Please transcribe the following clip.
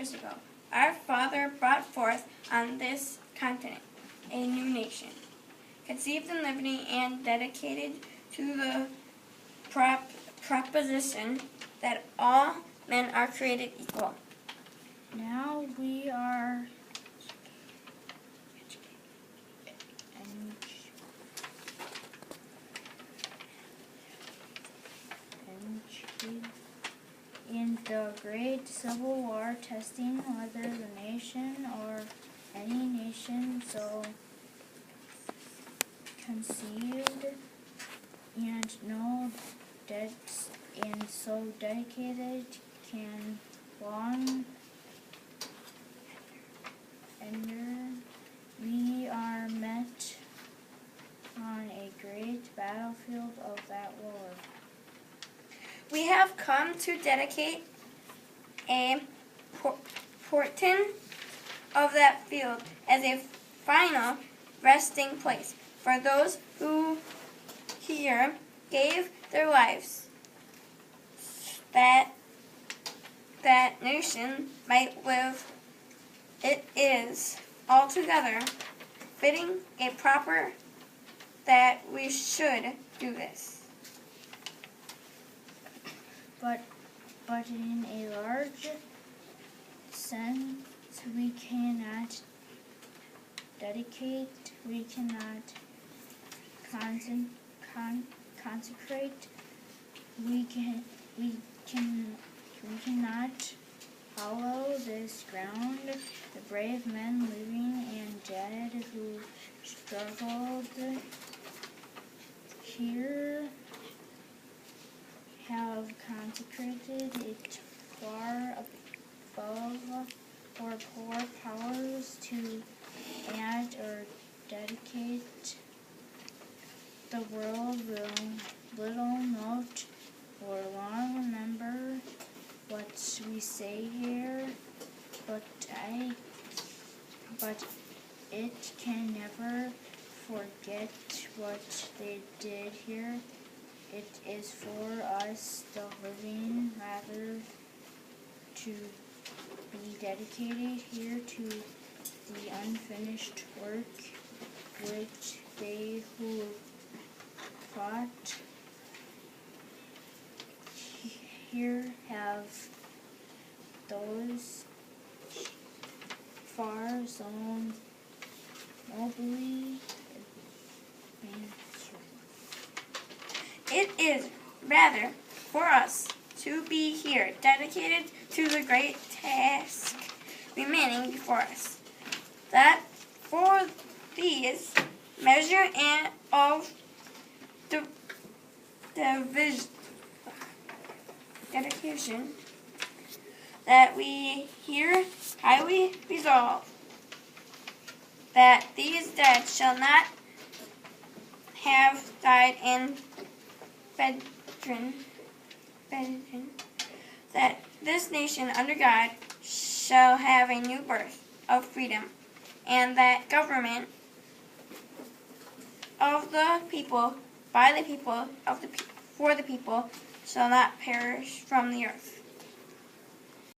years ago, our Father brought forth on this continent a new nation, conceived in liberty and dedicated to the proposition that all men are created equal. Now we are in the great civil war, testing whether the nation or any nation so conceived and so dedicated can long endure. We are met on a great battlefield of that war. We have come to dedicate a portion of that field as a final resting place for those who here gave their lives, that nation might live. It is altogether fitting a proper that we should do this. But in a large sense, we cannot dedicate, we cannot consecrate, we cannot hollow this ground. The brave men living and dead who struggled here have consecrated it far above for poor powers to add or dedicate. The world will little note or long remember what we say here, but it can never forget what they did here. It is for us, the living, rather to be dedicated here to the unfinished work which they who fought here have those far so nobly. It is rather for us to be here, dedicated to the great task remaining before us, that for these measure and of the dedication that we here highly resolve that these dead shall not have died in bedridden, that this nation under God shall have a new birth of freedom, and that government of the people, by the people, for the people, shall not perish from the earth.